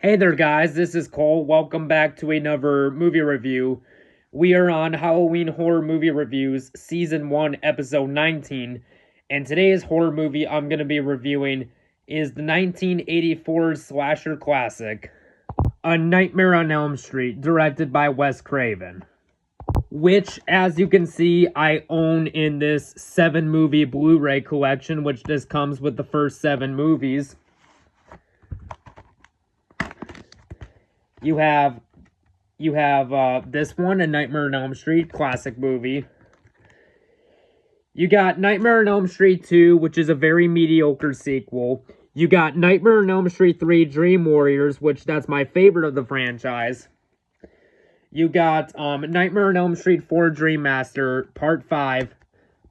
Hey there, guys. This is Cole. Welcome back to another movie review. We are on Halloween Horror Movie Reviews, Season 1, Episode 19. And today's horror movie I'm going to be reviewing is the 1984 slasher classic, A Nightmare on Elm Street, directed by Wes Craven. Which, as you can see, I own in this 7-movie Blu-ray collection, which this comes with the first 7 movies. You have this one, A Nightmare on Elm Street, classic movie. You got Nightmare on Elm Street 2, which is a very mediocre sequel. You got Nightmare on Elm Street 3, Dream Warriors, which that's my favorite of the franchise. You got Nightmare on Elm Street 4, Dream Master, Part 5.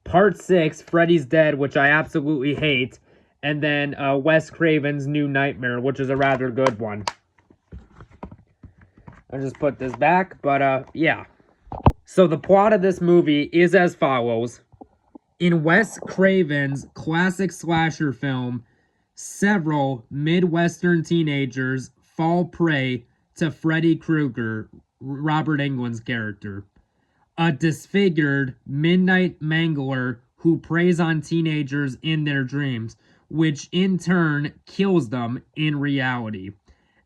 Part 6, Freddy's Dead, which I absolutely hate. And then Wes Craven's New Nightmare, which is a rather good one. I'll just put this back, but yeah. So the plot of this movie is as follows. In Wes Craven's classic slasher film, several Midwestern teenagers fall prey to Freddy Krueger, Robert Englund's character, a disfigured midnight mangler who preys on teenagers in their dreams, which in turn kills them in reality.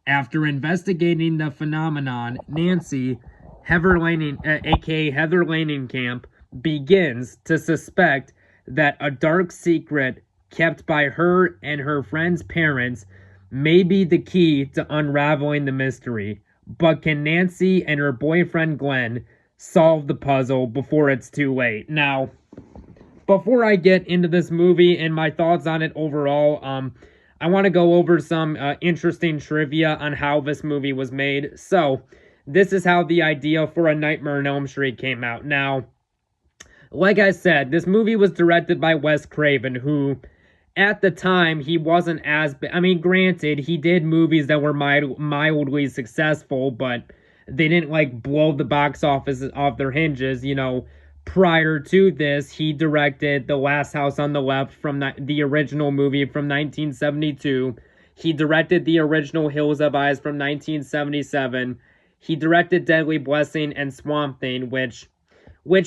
After investigating the phenomenon, Nancy, aka Heather Langenkamp, begins to suspect that a dark secret kept by her and her friend's parents may be the key to unraveling the mystery. But can Nancy and her boyfriend Glenn solve the puzzle before it's too late? Now, before I get into this movie and my thoughts on it overall, I want to go over some interesting trivia on how this movie was made. So, this is how the idea for A Nightmare on Elm Street came out. Now, like I said, this movie was directed by Wes Craven, who, at the time, he wasn't as... I mean, granted, he did movies that were mildly successful, but they didn't, like, blow the box office off their hinges, you know. Prior to this, he directed The Last House on the Left from the original movie from 1972. He directed the original Hills Have Eyes from 1977. He directed Deadly Blessing and Swamp Thing, which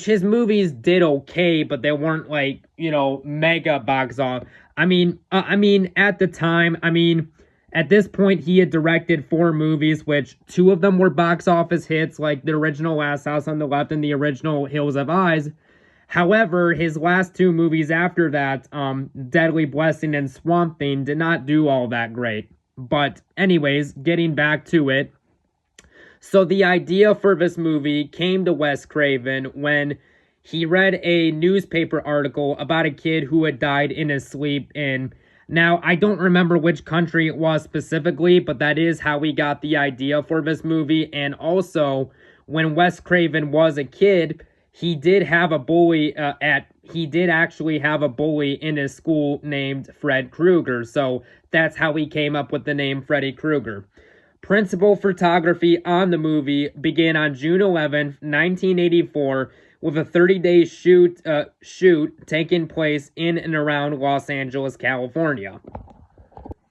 his movies did okay, but they weren't like, you know, mega box office. I mean, at the time, at this point, he had directed 4 movies, which 2 of them were box office hits, like the original Last House on the Left and the original Hills Have Eyes. However, his last 2 movies after that, Deadly Blessing and Swamp Thing, did not do all that great. But anyways, getting back to it. So the idea for this movie came to Wes Craven when he read a newspaper article about a kid who had died in his sleep in... Now, I don't remember which country it was specifically, but that is how we got the idea for this movie. And also, when Wes Craven was a kid, he did have a bully he did actually have a bully in his school named Fred Krueger. So that's how he came up with the name Freddy Krueger. Principal photography on the movie began on June 11th, 1984, with a 30-day shoot taking place in and around Los Angeles, California.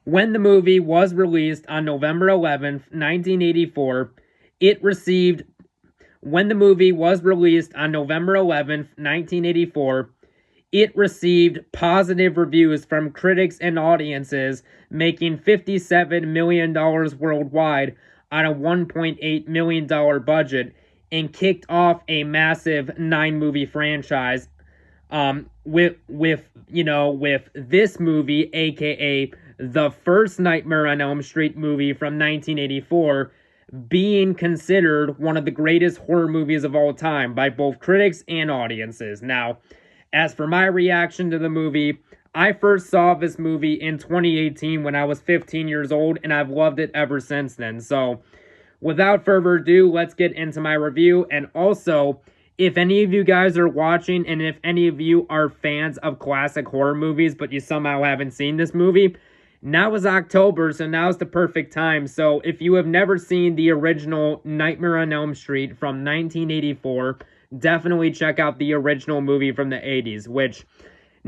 When the movie was released on November 11th, 1984, it received positive reviews from critics and audiences, making $57 million worldwide on a $1.8 million budget, and kicked off a massive 9-movie franchise, with this movie, aka the first Nightmare on Elm Street movie from 1984, being considered one of the greatest horror movies of all time by both critics and audiences. Now, as for my reaction to the movie, I first saw this movie in 2018 when I was 15 years old, and I've loved it ever since then. So, without further ado, let's get into my review. And also, if any of you guys are watching, and if any of you are fans of classic horror movies, but you somehow haven't seen this movie, now is October, so now's the perfect time. So if you have never seen the original Nightmare on Elm Street from 1984, definitely check out the original movie from the 80s, which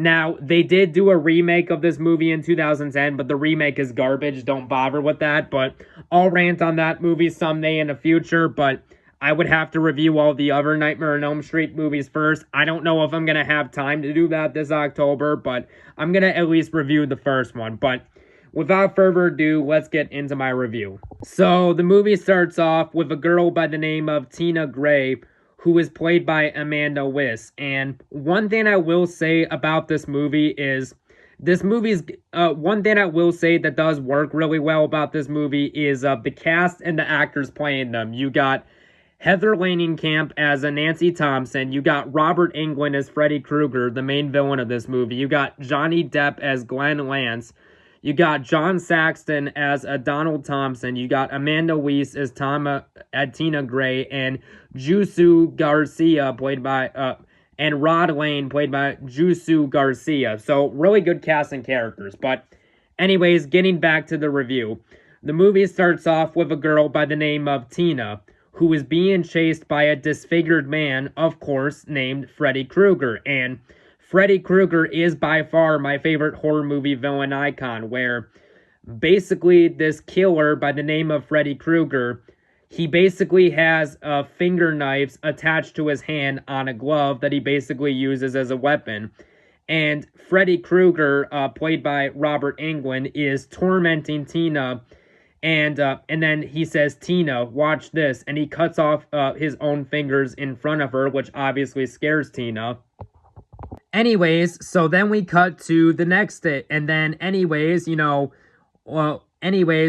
Now, they did do a remake of this movie in 2010, but the remake is garbage. Don't bother with that. But I'll rant on that movie someday in the future. But I would have to review all the other Nightmare on Elm Street movies first. I don't know if I'm going to have time to do that this October, but I'm going to at least review the first one. But without further ado, let's get into my review. So, the movie starts off with a girl by the name of Tina Gray, who is played by Amanda Wyss. And one thing I will say about this movie is, one thing I will say that does work really well about this movie is the cast and the actors playing them. You got Heather Langenkamp as a Nancy Thompson. You got Robert Englund as Freddy Krueger, the main villain of this movie. You got Johnny Depp as Glenn Lance. You got John Saxon as Donald Thompson. You got Amanda Wyss as Tina Gray, and Jusu Garcia and Rod Lane played by Jusu Garcia. So really good casting characters. But anyways, getting back to the review. The movie starts off with a girl by the name of Tina, who is being chased by a disfigured man, of course, named Freddy Krueger. And Freddy Krueger is by far my favorite horror movie villain icon, where basically this killer by the name of Freddy Krueger, he basically has finger knives attached to his hand on a glove that he basically uses as a weapon. And Freddy Krueger, played by Robert Englund, is tormenting Tina, and then he says, "Tina, watch this," and he cuts off his own fingers in front of her, which obviously scares Tina. Anyways, so then we cut to the next day, and then anyways,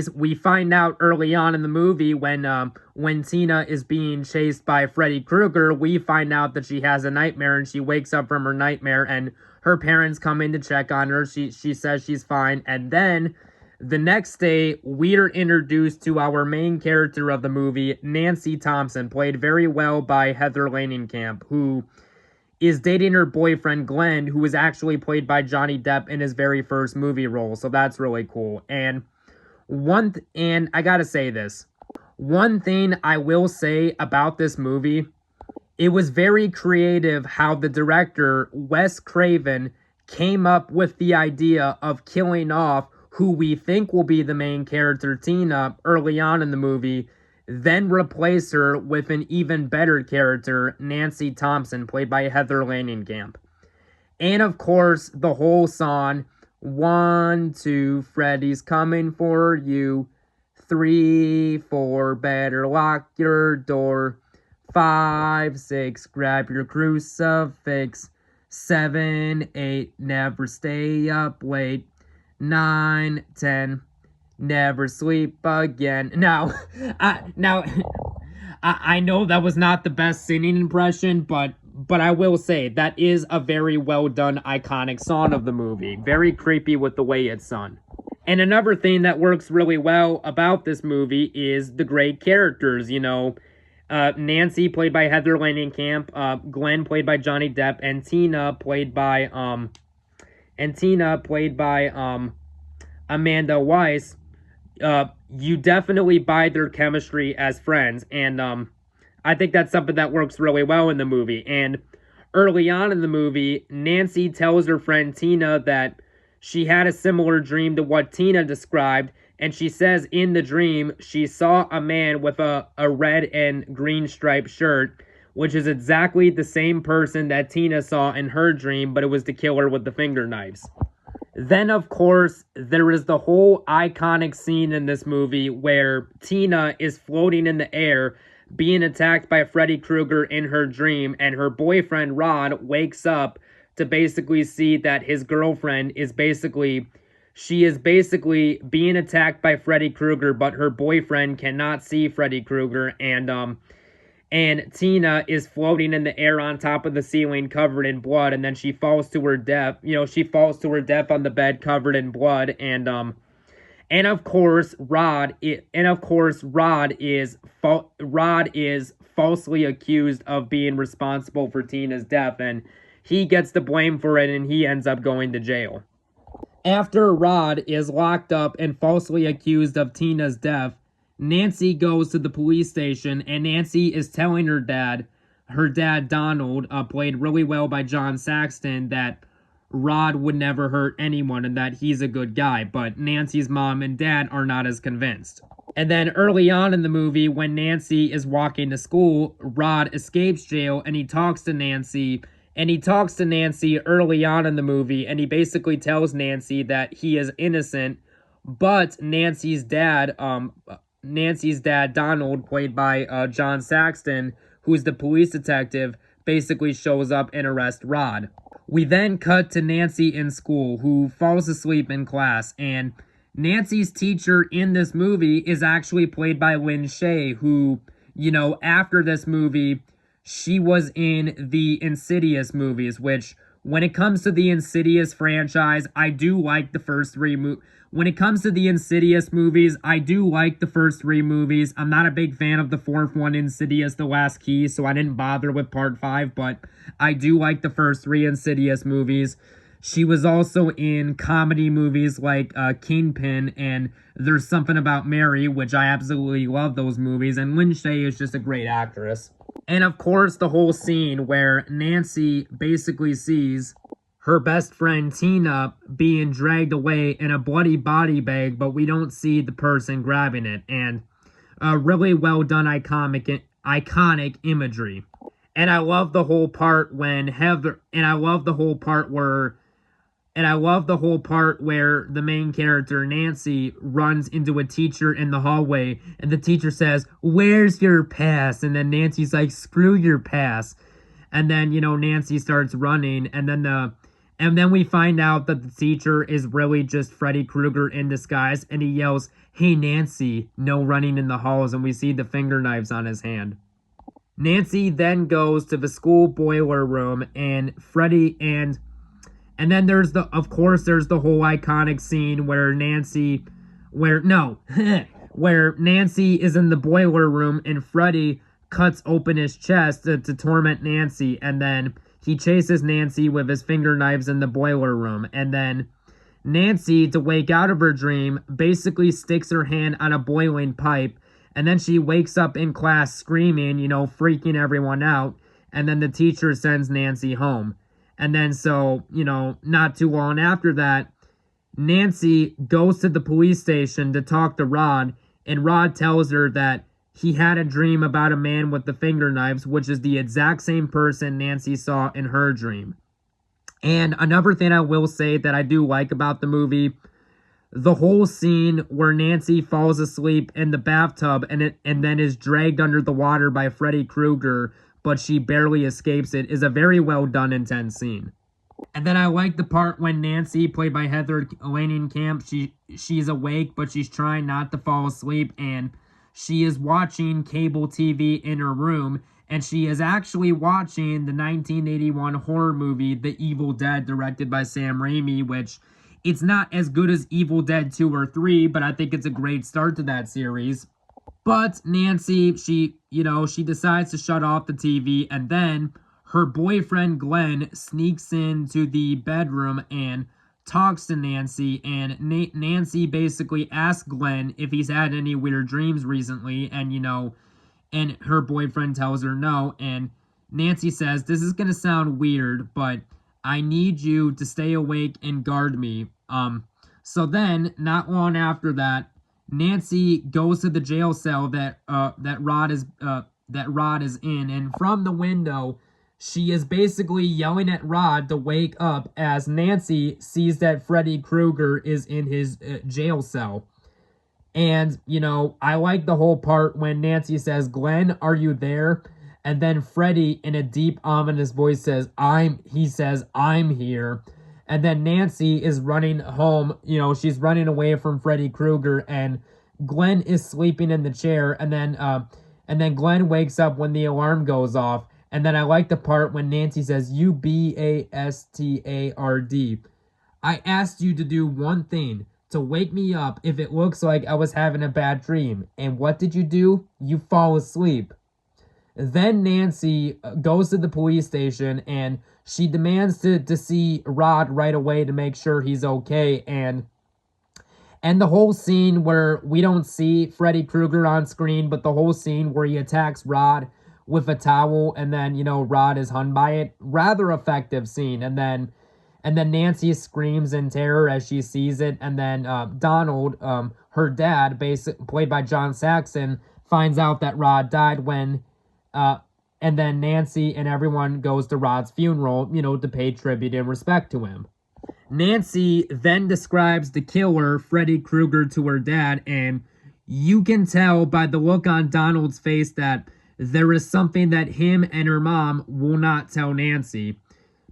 we find out early on in the movie when Tina is being chased by Freddy Krueger, we find out that she has a nightmare, and she wakes up from her nightmare, and her parents come in to check on her. She says she's fine, and then the next day, we're introduced to our main character of the movie, Nancy Thompson, played very well by Heather Langenkamp, who is dating her boyfriend, Glenn, who was actually played by Johnny Depp in his very first movie role. So that's really cool. And I gotta say this. One thing I will say about this movie, it was very creative how the director, Wes Craven, came up with the idea of killing off who we think will be the main character, Tina, early on in the movie, then replace her with an even better character, Nancy Thompson, played by Heather Langenkamp. And of course, the whole song, 1, 2, Freddy's coming for you, 3, 4, better lock your door, 5, 6, grab your crucifix, 7, 8, never stay up late, 9, 10, never sleep again. Now, I know that was not the best singing impression, but I will say that is a very well done, iconic song of the movie. Very creepy with the way it's sung. And another thing that works really well about this movie is the great characters. Nancy played by Heather Langenkamp, Glenn played by Johnny Depp, and Tina played by Amanda Wyss. You definitely buy their chemistry as friends, and I think that's something that works really well in the movie. And early on in the movie, Nancy tells her friend Tina that she had a similar dream to what Tina described, and she says in the dream she saw a man with a red and green striped shirt, which is exactly the same person that Tina saw in her dream, but it was the killer with the finger knives. Then, of course, there is the whole iconic scene in this movie where Tina is floating in the air, being attacked by Freddy Krueger in her dream, and her boyfriend, Rod, wakes up to basically see that his girlfriend is basically being attacked by Freddy Krueger, but her boyfriend cannot see Freddy Krueger, and Tina is floating in the air on top of the ceiling covered in blood, and then she falls to her death. She falls to her death on the bed covered in blood, and of course Rod is falsely accused of being responsible for Tina's death, and he gets the blame for it, and he ends up going to jail. After Rod is locked up and falsely accused of Tina's death, Nancy goes to the police station, and Nancy is telling her dad Donald, played really well by John Saxon, that Rod would never hurt anyone and that he's a good guy, but Nancy's mom and dad are not as convinced. And then early on in the movie, when Nancy is walking to school, Rod escapes jail and he talks to Nancy. And he talks to Nancy early on in the movie, and he basically tells Nancy that he is innocent, but Nancy's dad, Donald, played by John Saxton, who's the police detective, basically shows up and arrests Rod. We then cut to Nancy in school, who falls asleep in class, and Nancy's teacher in this movie is actually played by Lin Shaye, who, after this movie, she was in the Insidious movies, which, when it comes to the Insidious franchise, I do like the first three movies. When it comes to the Insidious movies, I do like the first three movies. I'm not a big fan of the fourth one, Insidious: The Last Key, so I didn't bother with part 5, but I do like the first three Insidious movies. She was also in comedy movies like Kingpin and There's Something About Mary, which I absolutely love those movies, and Lin Shaye is just a great actress. And of course, the whole scene where Nancy basically sees her best friend Tina being dragged away in a bloody body bag, but we don't see the person grabbing it. And really well done iconic imagery. And I love the whole part when Heather, and I love the whole part where the main character, Nancy, runs into a teacher in the hallway, and the teacher says, "Where's your pass?" And then Nancy's like, "Screw your pass." And then, Nancy starts running, and then we find out that the teacher is really just Freddy Krueger in disguise, and he yells, "Hey, Nancy, no running in the halls," and we see the finger knives on his hand. Nancy then goes to the school boiler room, and then there's the whole iconic scene where Nancy is in the boiler room and Freddy cuts open his chest to torment Nancy, and then he chases Nancy with his finger knives in the boiler room. And then Nancy, to wake out of her dream, basically sticks her hand on a boiling pipe, and then she wakes up in class screaming, freaking everyone out, and then the teacher sends Nancy home. And then so, not too long after that, Nancy goes to the police station to talk to Rod, and Rod tells her that he had a dream about a man with the finger knives, which is the exact same person Nancy saw in her dream. And another thing I will say that I do like about the movie, the whole scene where Nancy falls asleep in the bathtub and then is dragged under the water by Freddy Krueger, but she barely escapes it, is a very well done, intense scene. And then I like the part when Nancy, played by Heather Langenkamp, she's awake, but she's trying not to fall asleep, and she is watching cable TV in her room, and she is actually watching the 1981 horror movie, The Evil Dead, directed by Sam Raimi, which it's not as good as Evil Dead 2 or 3, but I think it's a great start to that series. But Nancy, she decides to shut off the TV, and then her boyfriend Glenn sneaks into the bedroom and talks to Nancy, and Nancy basically asks Glenn if he's had any weird dreams recently, and her boyfriend tells her no, and Nancy says, "This is gonna sound weird, but I need you to stay awake and guard me." So then, not long after that, Nancy goes to the jail cell that Rod is in, and from the window, she is basically yelling at Rod to wake up as Nancy sees that Freddy Krueger is in his jail cell. And, I like the whole part when Nancy says, "Glenn, are you there?" And then Freddy, in a deep, ominous voice, says, I'm here. And then Nancy is running home, she's running away from Freddy Krueger, and Glenn is sleeping in the chair, and then Glenn wakes up when the alarm goes off. And then I like the part when Nancy says, "You bastard. I asked you to do one thing, to wake me up if it looks like I was having a bad dream. And what did you do? You fall asleep." Then Nancy goes to the police station, and she demands to see Rod right away to make sure he's okay. And the whole scene where we don't see Freddy Krueger on screen, but the whole scene where he attacks Rod with a towel, and then, Rod is hung by it. Rather effective scene. And then And then Nancy screams in terror as she sees it. And then Donald, her dad, played by John Saxon, finds out that Rod died when, and then Nancy and everyone goes to Rod's funeral, to pay tribute and respect to him. Nancy then describes the killer, Freddy Krueger, to her dad, and you can tell by the look on Donald's face that there is something that him and her mom will not tell Nancy.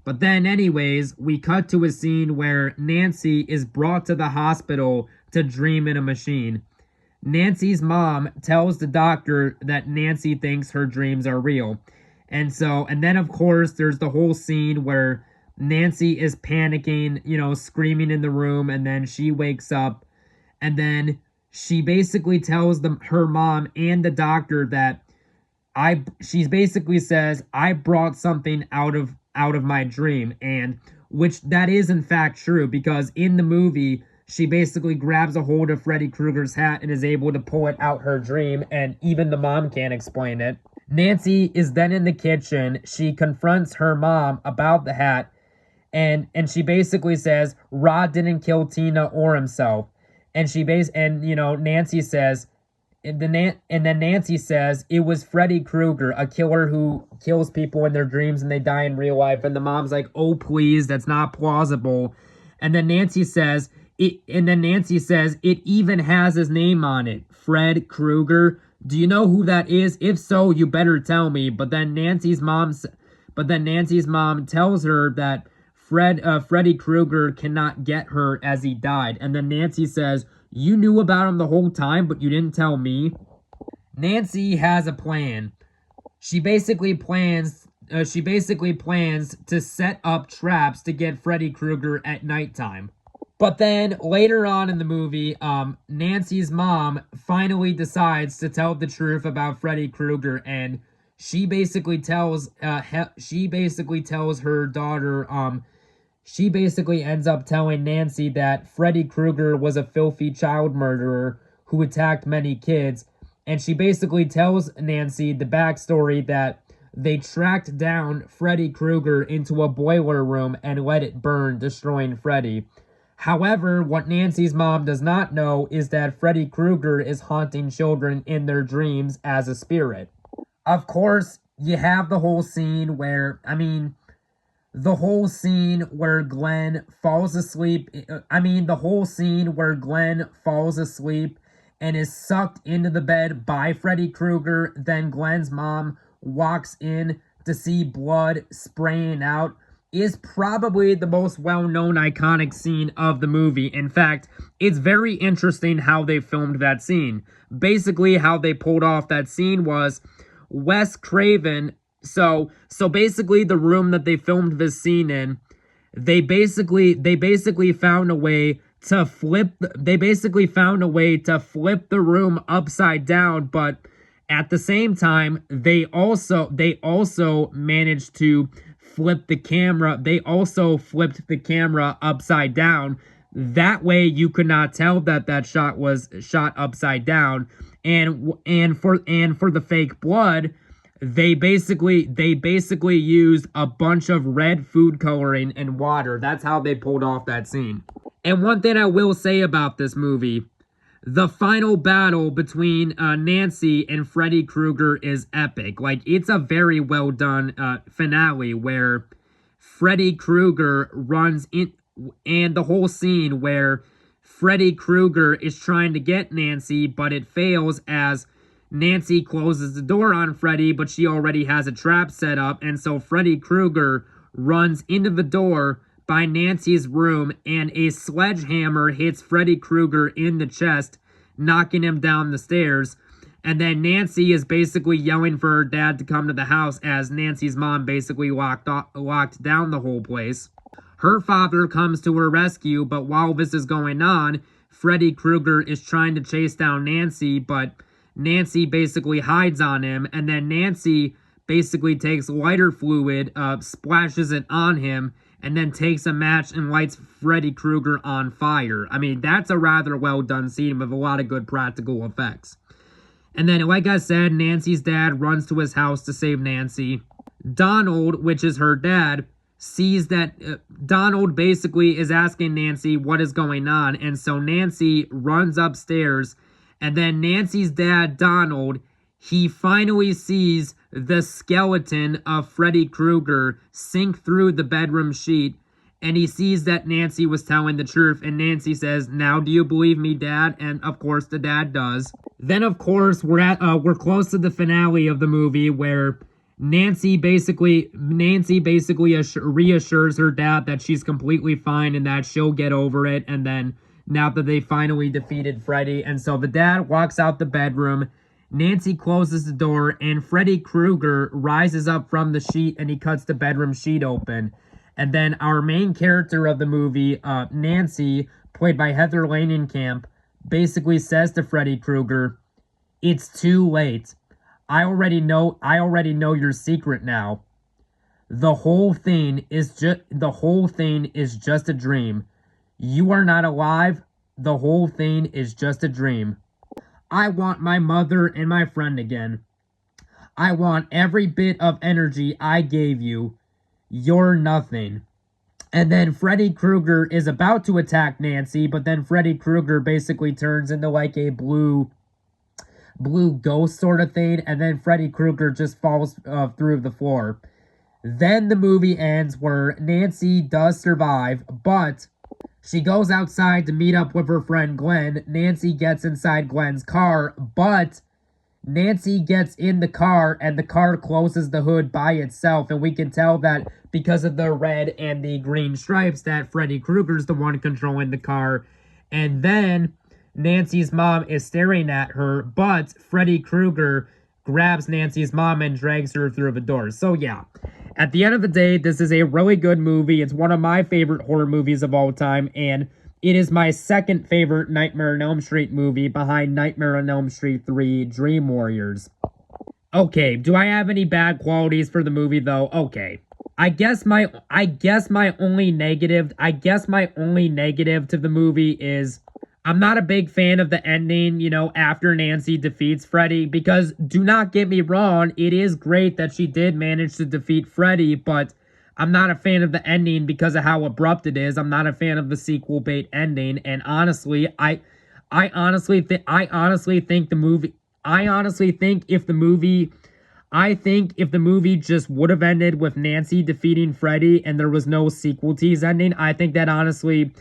But then anyways, we cut to a scene where Nancy is brought to the hospital to dream in a machine. Nancy's mom tells the doctor that Nancy thinks her dreams are real. And then of course there's the whole scene where Nancy is panicking, screaming in the room, and then she wakes up, and then she basically tells her mom and the doctor that she basically says, I brought something out of my dream, and which that is in fact true, because in the movie she basically grabs a hold of Freddy Krueger's hat and is able to pull it out her dream, and even the mom can't explain it. Nancy is then in the kitchen. She confronts her mom about the hat, and she basically says Rod didn't kill Tina or himself, and Nancy says. And then Nancy says it was Freddy Krueger, a killer who kills people in their dreams and they die in real life. And the mom's like, "Oh, please, that's not plausible." And then Nancy says it even has his name on it, Fred Krueger. Do you know who that is? If so, you better tell me. But then Nancy's mom tells her that Freddy Krueger cannot get her as he died. And then Nancy says, "You knew about him the whole time, but you didn't tell me." Nancy has a plan. She basically plans to set up traps to get Freddy Krueger at nighttime. But then later on in the movie, Nancy's mom finally decides to tell the truth about Freddy Krueger, and she basically tells her daughter, she basically ends up telling Nancy that Freddy Krueger was a filthy child murderer who attacked many kids. And she basically tells Nancy the backstory that they tracked down Freddy Krueger into a boiler room and let it burn, destroying Freddy. However, what Nancy's mom does not know is that Freddy Krueger is haunting children in their dreams as a spirit. Of course, you have the whole scene where, Glenn falls asleep. And is sucked into the bed by Freddy Krueger. Then Glenn's mom walks in to see blood spraying out. Is probably the most well-known iconic scene of the movie. In fact, it's very interesting how they filmed that scene. Basically, how they pulled off that scene was Wes Craven. So basically, the room that they filmed this scene in, they basically found a way to flip the room upside down, but at the same time, they also managed to flip the camera. They also flipped the camera upside down. That way, you could not tell that shot was shot upside down. And for the fake blood, they basically used a bunch of red food coloring and water. That's how they pulled off that scene. And one thing I will say about this movie, the final battle between Nancy and Freddy Krueger is epic. Like, it's a very well done finale where Freddy Krueger runs in, and the whole scene where Freddy Krueger is trying to get Nancy, but it fails as Nancy closes the door on Freddy, but she already has a trap set up, and so Freddy Krueger runs into the door by Nancy's room, and a sledgehammer hits Freddy Krueger in the chest, knocking him down the stairs. And then Nancy is basically yelling for her dad to come to the house as Nancy's mom basically locked down the whole place. Her father comes to her rescue, but while this is going on, Freddy Krueger is trying to chase down Nancy, but Nancy basically hides on him, and then Nancy basically takes lighter fluid, splashes it on him, and then takes a match and lights Freddy Krueger on fire. I mean, that's a rather well done scene with a lot of good practical effects. And then, like I said, Nancy's dad runs to his house to save Nancy. Donald, which is her dad, sees that Donald basically is asking Nancy what is going on. And so Nancy runs upstairs. And then Nancy's dad, Donald, he finally sees the skeleton of Freddy Krueger sink through the bedroom sheet. And he sees that Nancy was telling the truth. And Nancy says, "Now do you believe me, Dad?" And of course the dad does. Then of course we're close to the finale of the movie where Nancy basically reassures her dad that she's completely fine and that she'll get over it. And then now that they finally defeated Freddy, and so the dad walks out the bedroom. Nancy closes the door, and Freddy Krueger rises up from the sheet and he cuts the bedroom sheet open. And then our main character of the movie, Nancy, played by Heather Langenkamp, basically says to Freddy Krueger, "It's too late. I already know your secret now. The whole thing is just a dream. You are not alive. The whole thing is just a dream. I want my mother and my friend again. I want every bit of energy I gave you. You're nothing." And then Freddy Krueger is about to attack Nancy, but then Freddy Krueger basically turns into like a blue ghost sort of thing, and then Freddy Krueger just falls through the floor. Then the movie ends where Nancy does survive, but she goes outside to meet up with her friend Glenn. Nancy gets inside Glenn's car, but Nancy gets in the car and the car closes the hood by itself, and we can tell that because of the red and the green stripes that Freddy Krueger's the one controlling the car. And then Nancy's mom is staring at her, but Freddy Krueger grabs Nancy's mom and drags her through the door. So yeah, at the end of the day, this is a really good movie. It's one of my favorite horror movies of all time, and it is my second favorite Nightmare on Elm Street movie behind Nightmare on Elm Street 3 Dream Warriors. Okay, do I have any bad qualities for the movie though? Okay. I guess my only negative to the movie is I'm not a big fan of the ending, after Nancy defeats Freddy, because do not get me wrong, it is great that she did manage to defeat Freddy, but I'm not a fan of the ending because of how abrupt it is. I'm not a fan of the sequel bait ending, and honestly, I honestly think if the movie just would have ended with Nancy defeating Freddy and there was no sequel tease ending, I think that honestly,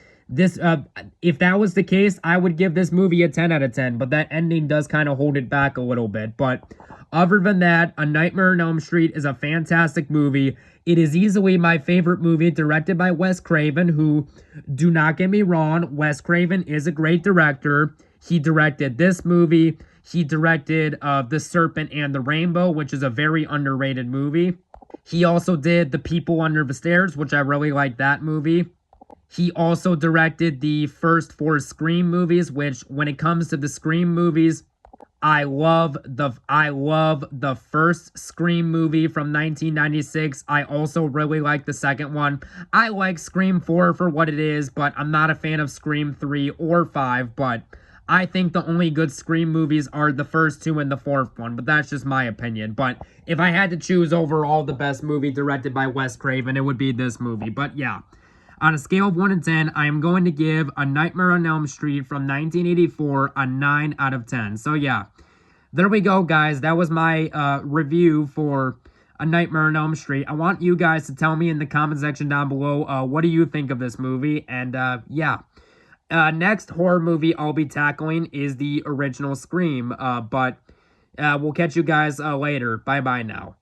if that was the case, I would give this movie a 10 out of 10, but that ending does kind of hold it back a little bit. But other than that, A Nightmare on Elm Street is a fantastic movie. It is easily my favorite movie, directed by Wes Craven, who, do not get me wrong, Wes Craven is a great director. He directed this movie. He directed The Serpent and the Rainbow, which is a very underrated movie. He also did The People Under the Stairs, which I really like that movie. He also directed the first 4 Scream movies, which, when it comes to the Scream movies, I love the first Scream movie from 1996. I also really like the second one. I like Scream 4 for what it is, but I'm not a fan of Scream 3 or 5, but I think the only good Scream movies are the first 2 and the 4th one, but that's just my opinion. But if I had to choose overall the best movie directed by Wes Craven, it would be this movie. But yeah, on a scale of 1 to 10, I am going to give A Nightmare on Elm Street from 1984 a 9 out of 10. So yeah, there we go, guys. That was my review for A Nightmare on Elm Street. I want you guys to tell me in the comment section down below, what do you think of this movie? And yeah. Next horror movie I'll be tackling is the original Scream, but we'll catch you guys later. Bye-bye now.